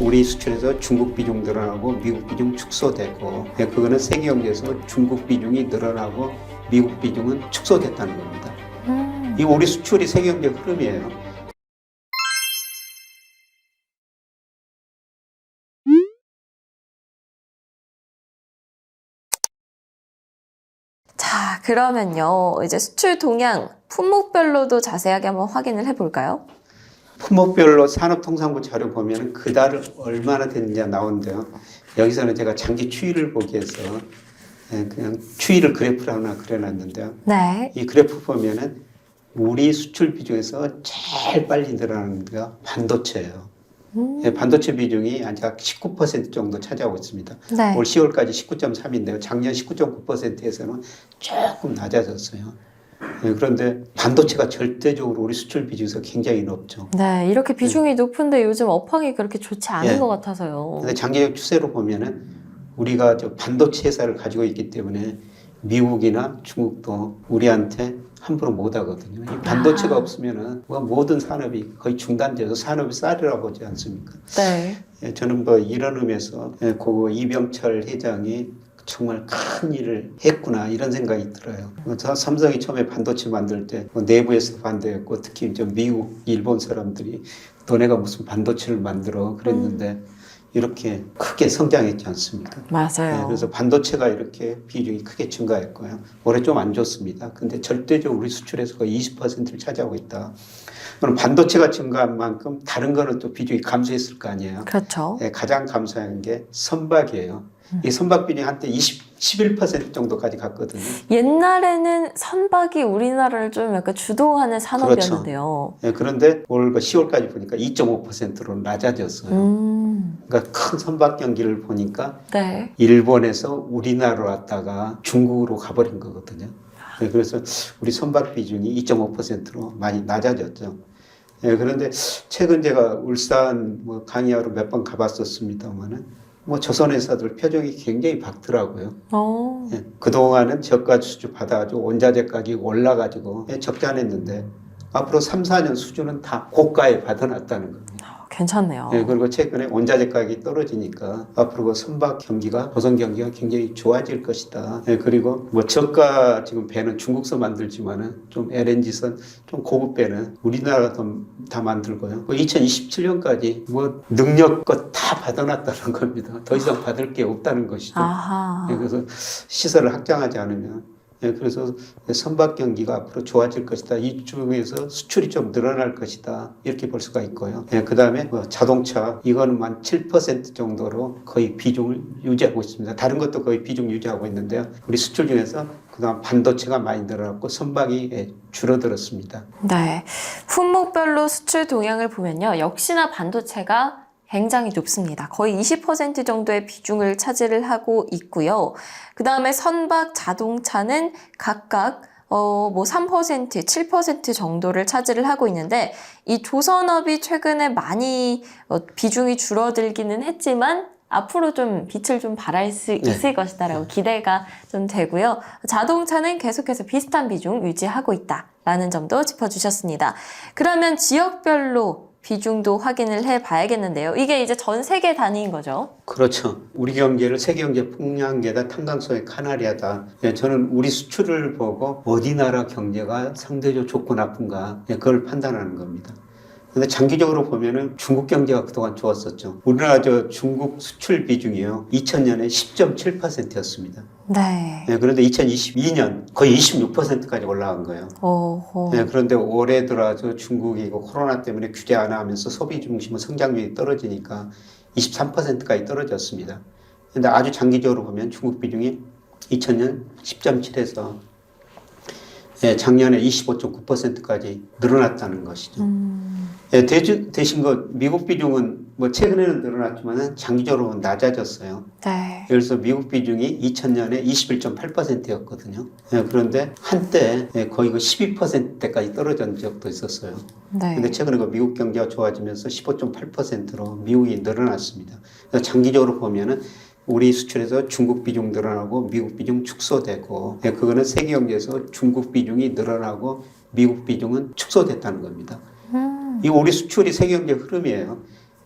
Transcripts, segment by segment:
우리 수출에서 중국 비중 늘어나고 미국 비중 축소되고, 그거는 세계 경제에서 중국 비중이 늘어나고 미국 비중은 축소됐다는 겁니다. 이 우리 수출이 세계 경제 흐름이에요. 자, 그러면요. 이제 수출 동향 품목별로도 자세하게 한번 확인을 해볼까요? 품목별로 산업통상부 자료 보면 그달 얼마나 됐는지 나오는데요. 여기서는 제가 장기 추이를 보기 위해서 그냥 추이를 그래프로 하나 그려놨는데요. 네. 이 그래프 보면은 우리 수출 비중에서 제일 빨리 늘어나는 게 반도체예요. 반도체 비중이 아직 19% 정도 차지하고 있습니다. 네. 올 10월까지 19.3인데요. 작년 19.9%에서는 조금 낮아졌어요. 그런데 반도체가 절대적으로 우리 수출 비중에서 굉장히 높죠. 네, 이렇게 비중이 높은데 요즘 업황이 그렇게 좋지 않은 것 같아서요. 근데 장기적 추세로 보면은 우리가 저 반도체 회사를 가지고 있기 때문에 미국이나 중국도 우리한테 함부로 못 하거든요. 이 반도체가 없으면은 모든 산업이 거의 중단돼서 산업이 쌀이라고 하지 않습니까? 네. 저는 뭐 이런 의미에서 고 이병철 회장이 정말 큰 일을 했구나 이런 생각이 들어요. 삼성이 처음에 반도체 만들 때 내부에서 반대했고 특히 좀 미국, 일본 사람들이 너네가 무슨 반도체를 만들어 그랬는데 이렇게 크게 성장했지 않습니까? 맞아요. 그래서 반도체가 이렇게 비중이 크게 증가했고요. 올해 좀 안 좋습니다. 근데 절대적으로 우리 수출에서 거의 20%를 차지하고 있다. 그럼 반도체가 증가한 만큼 다른 거는 또 비중이 감소했을 거 아니에요. 그렇죠. 가장 감소한 게 선박이에요. 이 선박 비중이 한때 11% 정도까지 갔거든요. 옛날에는 선박이 우리나라를 좀 약간 주도하는 산업이었는데요. 그렇죠. 그런데 올 10월까지 보니까 2.5%로 낮아졌어요. 그러니까 큰 선박 경기를 보니까 네. 일본에서 우리나라로 왔다가 중국으로 가버린 거거든요. 그래서 우리 선박 비중이 2.5%로 많이 낮아졌죠. 그런데 최근 제가 울산 강의하러 몇 번 가봤었습니다만은 조선 회사들 표정이 굉장히 밝더라고요. 그동안은 저가 수주 받아가지고 원자재 가격이 올라가지고 적자 냈는데 앞으로 3, 4년 수주는 다 고가에 받아놨다는 겁니다. 괜찮네요. 그리고 최근에 원자재 가격이 떨어지니까 앞으로 그 선박 경기가, 조선 경기가 굉장히 좋아질 것이다. 그리고 저가 지금 배는 중국서 만들지만은 좀 LNG선 좀 고급 배는 우리나라가 다 만들고요. 2027년까지 능력껏 다 받아놨다는 겁니다. 더 이상 받을 게 없다는 것이죠. 아하. 그래서 시설을 확장하지 않으면 그래서 선박 경기가 앞으로 좋아질 것이다. 이 중에서 수출이 좀 늘어날 것이다. 이렇게 볼 수가 있고요. 그 다음에 자동차 이거는 한 7% 정도로 거의 비중을 유지하고 있습니다. 다른 것도 거의 비중 유지하고 있는데요. 우리 수출 중에서 그다음 반도체가 많이 늘어났고 선박이 줄어들었습니다. 네, 품목별로 수출 동향을 보면요. 역시나 반도체가 굉장히 높습니다. 거의 20% 정도의 비중을 차지를 하고 있고요. 그 다음에 선박, 자동차는 각각 3%, 7% 정도를 차지를 하고 있는데 이 조선업이 최근에 많이 비중이 줄어들기는 했지만 앞으로 좀 빛을 좀 발할 수 있을 것이다라고 기대가 좀 되고요. 자동차는 계속해서 비슷한 비중 유지하고 있다라는 점도 짚어주셨습니다. 그러면 지역별로 비중도 확인을 해봐야겠는데요. 이게 이제 전 세계 단위인 거죠? 그렇죠. 우리 경제를 세계 경제 풍량계다 탄광소의 카나리아다. 저는 우리 수출을 보고 어디 나라 경제가 상대적으로 좋고 나쁜가 그걸 판단하는 겁니다. 근데 장기적으로 보면은 중국 경제가 그동안 좋았었죠. 우리나라 중국 수출 비중이요. 2000년에 10.7%였습니다. 네. 그런데 2022년 거의 26%까지 올라간 거예요. 그런데 올해 들어서 중국이 코로나 때문에 규제 안 하면서 소비 중심의 성장률이 떨어지니까 23%까지 떨어졌습니다. 그런데 아주 장기적으로 보면 중국 비중이 2000년 10.7에서 작년에 25.9%까지 늘어났다는 것이죠. 대신 미국 비중은 최근에는 늘어났지만 장기적으로 낮아졌어요. 네. 그래서 미국 비중이 2000년에 21.8%였거든요. 그런데 한때 거의 12%대까지 떨어진 적도 있었어요. 네. 근데 최근에 미국 경제가 좋아지면서 15.8%로 미국이 늘어났습니다. 장기적으로 보면은 우리 수출에서 중국 비중 늘어나고 미국 비중 축소되고 그거는 세계 경제에서 중국 비중이 늘어나고 미국 비중은 축소됐다는 겁니다. 이 우리 수출이 세계 경제 흐름이에요.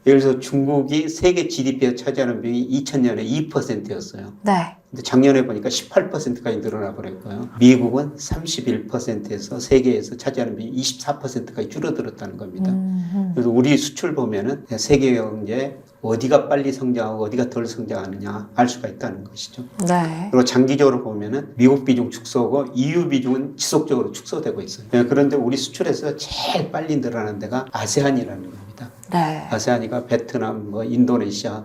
예를 들어서 중국이 세계 GDP에 차지하는 비중이 2000년에 2%였어요. 네. 근데 작년에 보니까 18%까지 늘어나 버렸고요. 미국은 31%에서 세계에서 차지하는 비중이 24%까지 줄어들었다는 겁니다. 그래서 우리 수출 보면은 세계 경제 어디가 빨리 성장하고 어디가 덜 성장하느냐 알 수가 있다는 것이죠. 네. 그리고 장기적으로 보면은 미국 비중 축소고 EU 비중은 지속적으로 축소되고 있어요. 그런데 우리 수출에서 제일 빨리 늘어나는 데가 아세안이라는 겁니다. 네. 아세안이가 베트남, 인도네시아,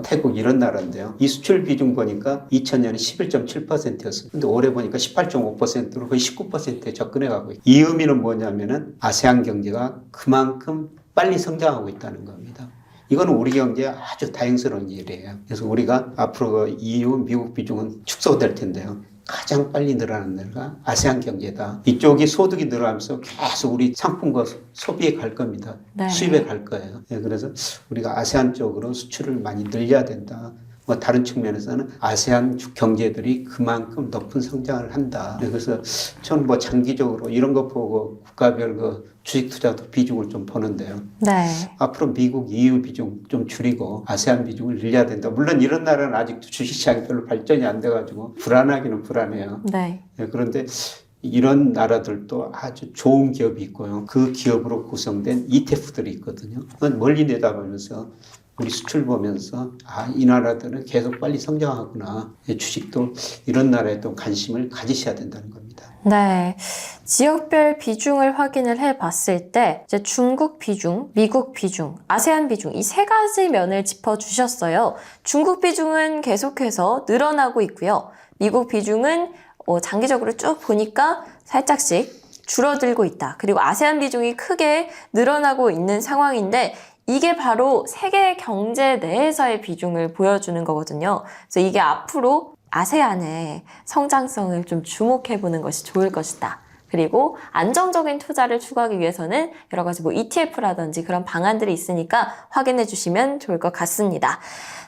태국 이런 나라인데요. 이 수출 비중 보니까 2000년에 11.7%였어요. 근데 올해 보니까 18.5%로 거의 19%에 접근해 가고 있어요. 이 의미는 뭐냐면은 아세안 경제가 그만큼 빨리 성장하고 있다는 겁니다. 이거는 우리 경제에 아주 다행스러운 일이에요. 그래서 우리가 앞으로 EU, 미국 비중은 축소될 텐데요. 가장 빨리 늘어나는 데가 아세안 경제다. 이쪽이 소득이 늘어나면서 계속 우리 상품과 소비에 갈 겁니다. 네. 수입에 갈 거예요. 그래서 우리가 아세안 쪽으로 수출을 많이 늘려야 된다. 다른 측면에서는 아세안 경제들이 그만큼 높은 성장을 한다. 그래서 저는 장기적으로 이런 거 보고 국가별 주식 투자도 비중을 좀 보는데요. 네. 앞으로 미국, EU 비중 좀 줄이고 아세안 비중을 늘려야 된다. 물론 이런 나라는 아직도 주식시장이 별로 발전이 안 돼가지고 불안하기는 불안해요. 네. 그런데 이런 나라들도 아주 좋은 기업이 있고요. 그 기업으로 구성된 ETF들이 있거든요. 멀리 내다보면서 우리 수출 보면서 이 나라들은 계속 빨리 성장하구나. 주식도 이런 나라에 또 관심을 가지셔야 된다는 겁니다. 네. 지역별 비중을 확인을 해 봤을 때 이제 중국 비중, 미국 비중, 아세안 비중 이 세 가지 면을 짚어 주셨어요. 중국 비중은 계속해서 늘어나고 있고요. 미국 비중은 장기적으로 쭉 보니까 살짝씩 줄어들고 있다. 그리고 아세안 비중이 크게 늘어나고 있는 상황인데 이게 바로 세계 경제 내에서의 비중을 보여주는 거거든요. 그래서 이게 앞으로 아세안의 성장성을 좀 주목해 보는 것이 좋을 것이다. 그리고 안정적인 투자를 추구하기 위해서는 여러 가지 ETF라든지 그런 방안들이 있으니까 확인해 주시면 좋을 것 같습니다.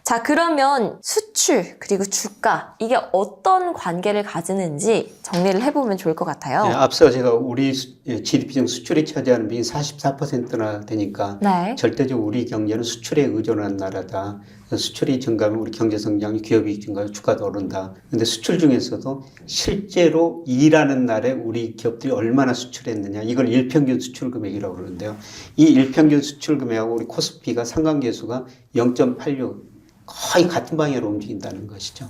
자, 그러면 수출 그리고 주가 이게 어떤 관계를 가지는지 정리를 해보면 좋을 것 같아요. 네, 앞서 제가 우리 GDP 중 수출이 차지하는 비중이 44%나 되니까 네. 절대적으로 우리 경제는 수출에 의존한 나라다. 수출이 증가하면 우리 경제 성장이 기업이 증가하면 주가도 오른다. 근데 수출 중에서도 실제로 일하는 날에 우리 기업들이 얼마나 수출했느냐 이걸 일평균 수출 금액이라고 그러는데요. 이 일평균 수출 금액하고 우리 코스피가 상관계수가 0.86 거의 같은 방향으로 움직인다는 것이죠.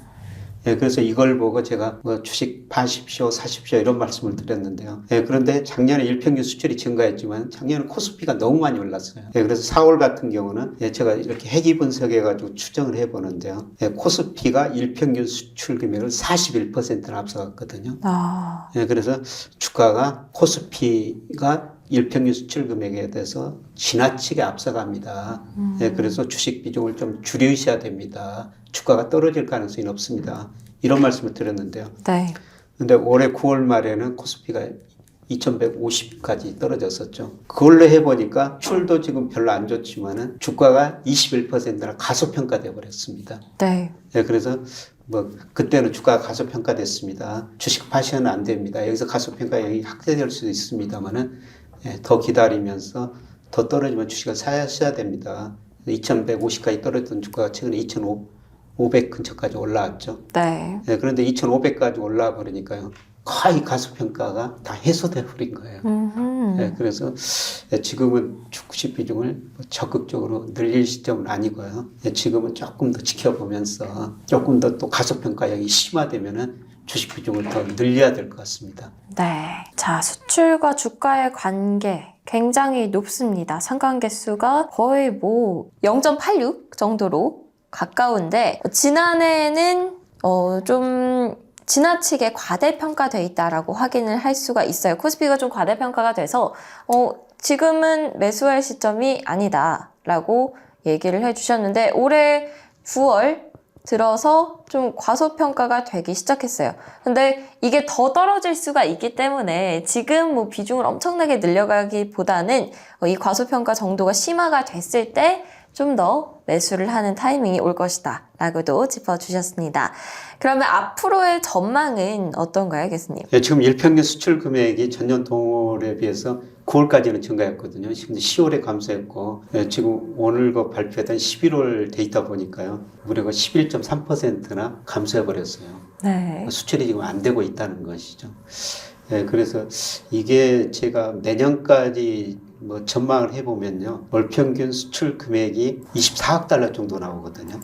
그래서 이걸 보고 제가 주식 파십시오, 사십시오 이런 말씀을 드렸는데요. 그런데 작년에 일평균 수출이 증가했지만 작년에 코스피가 너무 많이 올랐어요. 그래서 4월 같은 경우는 제가 이렇게 해기 분석해가지고 추정을 해보는데요. 코스피가 일평균 수출 금액을 41%나 앞서갔거든요. 그래서 주가가 코스피가 일평균 수출 금액에 대해서 지나치게 앞서갑니다. 그래서 주식 비중을 좀 줄이셔야 됩니다. 주가가 떨어질 가능성이 높습니다. 이런 말씀을 드렸는데요. 네. 근데 올해 9월 말에는 코스피가 2150까지 떨어졌었죠. 그걸로 해보니까 출도 지금 별로 안 좋지만은 주가가 21%나 가소평가돼 버렸습니다. 네. 그래서 그때는 주가가 가소평가됐습니다. 주식 파시면 안 됩니다. 여기서 가소평가량이 확대될 수도 있습니다만은 더 기다리면서 더 떨어지면 주식을 사셔야 됩니다. 2150까지 떨어졌던 주가가 최근에 2500 근처까지 올라왔죠. 네. 그런데 2500까지 올라와 버리니까요. 거의 가소평가가 다 해소돼 버린 거예요. 그래서 지금은 주식 비중을 적극적으로 늘릴 시점은 아니고요. 지금은 조금 더 지켜보면서 조금 더 또 가소평가량이 심화되면은 주식 비중을 더 늘려야 될 것 같습니다. 네. 자, 수출과 주가의 관계 굉장히 높습니다. 상관계수가 거의 0.86 정도로 가까운데 지난해에는 좀 지나치게 과대평가돼 있다라고 확인을 할 수가 있어요. 코스피가 좀 과대평가가 돼서 지금은 매수할 시점이 아니다라고 얘기를 해주셨는데 올해 9월 들어서 좀 과소평가가 되기 시작했어요. 근데 이게 더 떨어질 수가 있기 때문에 지금 비중을 엄청나게 늘려가기보다는 이 과소평가 정도가 심화가 됐을 때 좀 더 매수를 하는 타이밍이 올 것이다 라고도 짚어주셨습니다. 그러면 앞으로의 전망은 어떤가요, 교수님? 지금 일평균 수출 금액이 전년 동월에 비해서 9월까지는 증가했거든요. 지금 10월에 감소했고, 지금 오늘 발표했던 11월 데이터 보니까요. 무려 11.3%나 감소해버렸어요. 네. 수출이 지금 안 되고 있다는 것이죠. 그래서 이게 제가 내년까지 뭐 전망을 해보면요. 월 평균 수출 금액이 24억 달러 정도 나오거든요.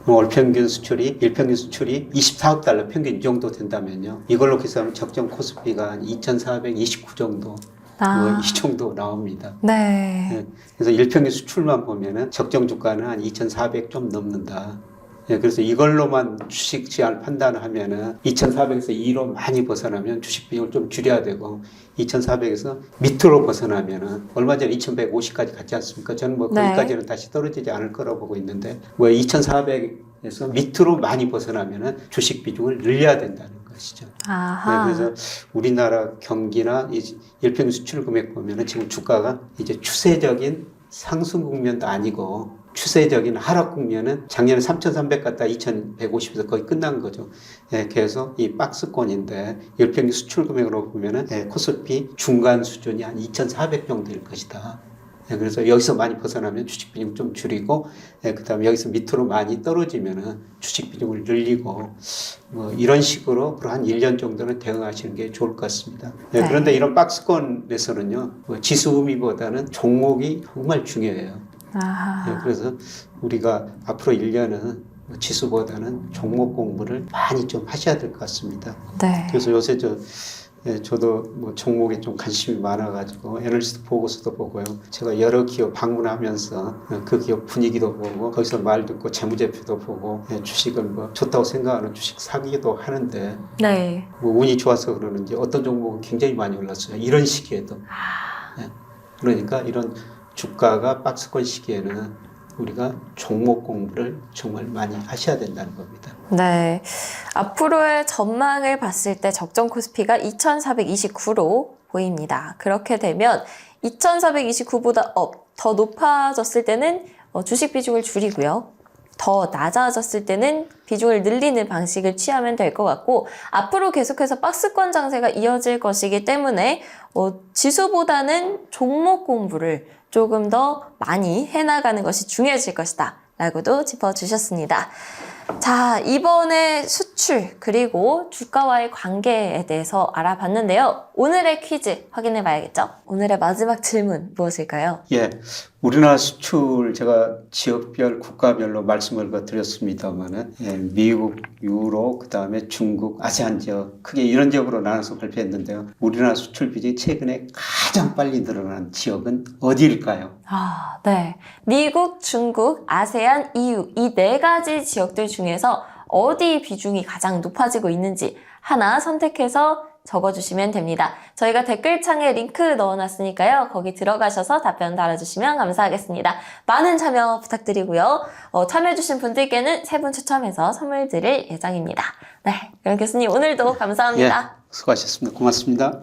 월 평균 수출이, 일평균 수출이 24억 달러 평균 이 정도 된다면요. 이걸로 계산하면 적정 코스피가 한 2,429 정도, 뭐 이 정도 나옵니다. 네. 그래서 일평균 수출만 보면은 적정 주가는 한 2,400 좀 넘는다. 그래서 이걸로만 주식 시장을 판단을 하면은 2,400에서 2로 많이 벗어나면 주식 비중을 좀 줄여야 되고 2,400에서 밑으로 벗어나면은 얼마 전에 2,150까지 갔지 않습니까? 저는 뭐 거기까지는 다시 떨어지지 않을 거라고 보고 있는데 뭐 2,400에서 밑으로 많이 벗어나면은 주식 비중을 늘려야 된다는 것이죠. 아하. 그래서 우리나라 경기나 일평균 수출 금액 보면은 지금 주가가 이제 추세적인 상승 국면도 아니고 추세적인 하락 국면은 작년에 3,300 갔다 2,150에서 거의 끝난 거죠. 그래서 이 박스권인데 일평균 수출 금액으로 보면은 코스피 중간 수준이 한 2,400 정도일 것이다. 그래서 여기서 많이 벗어나면 주식 비중 좀 줄이고, 그 다음에 여기서 밑으로 많이 떨어지면은 주식 비중을 늘리고, 뭐 이런 식으로 한 1년 정도는 대응하시는 게 좋을 것 같습니다. 그런데 이런 박스권에서는요, 뭐 지수 의미보다는 종목이 정말 중요해요. 아하. 그래서 우리가 앞으로 1년은 지수보다는 종목 공부를 많이 좀 하셔야 될 것 같습니다. 네. 그래서 요새 저도 뭐 종목에 좀 관심이 많아가지고 애널리스트 보고서도 보고요. 제가 여러 기업 방문하면서 그 기업 분위기도 보고 거기서 말 듣고 재무제표도 보고 주식을 뭐 좋다고 생각하는 주식 사기도 하는데 네. 뭐 운이 좋아서 그러는지 어떤 종목은 굉장히 많이 올랐어요. 이런 시기에도. 그러니까 이런 주가가 박스권 시기에는 우리가 종목 공부를 정말 많이 하셔야 된다는 겁니다. 네. 앞으로의 전망을 봤을 때 적정 코스피가 2,429로 보입니다. 그렇게 되면 2,429보다 더 높아졌을 때는 주식 비중을 줄이고요. 더 낮아졌을 때는 비중을 늘리는 방식을 취하면 될 것 같고 앞으로 계속해서 박스권 장세가 이어질 것이기 때문에 지수보다는 종목 공부를 조금 더 많이 해나가는 것이 중요해질 것이다 라고도 짚어주셨습니다. 자, 이번에 수출 그리고 주가와의 관계에 대해서 알아봤는데요. 오늘의 퀴즈 확인해 봐야겠죠? 오늘의 마지막 질문 무엇일까요? 우리나라 수출 제가 지역별 국가별로 말씀을 드렸습니다만은 미국, 유로, 그 다음에 중국, 아세안 지역 크게 이런 지역으로 나눠서 발표했는데요. 우리나라 수출 비중이 최근에 가장 빨리 늘어난 지역은 어디일까요? 네. 미국, 중국, 아세안, EU 이 네 가지 지역들 중에서 어디 비중이 가장 높아지고 있는지 하나 선택해서 적어주시면 됩니다. 저희가 댓글창에 링크 넣어놨으니까요. 거기 들어가셔서 답변 달아주시면 감사하겠습니다. 많은 참여 부탁드리고요. 참여해주신 분들께는 3분 추첨해서 선물 드릴 예정입니다. 네, 그럼 교수님 오늘도 감사합니다. 수고하셨습니다. 고맙습니다.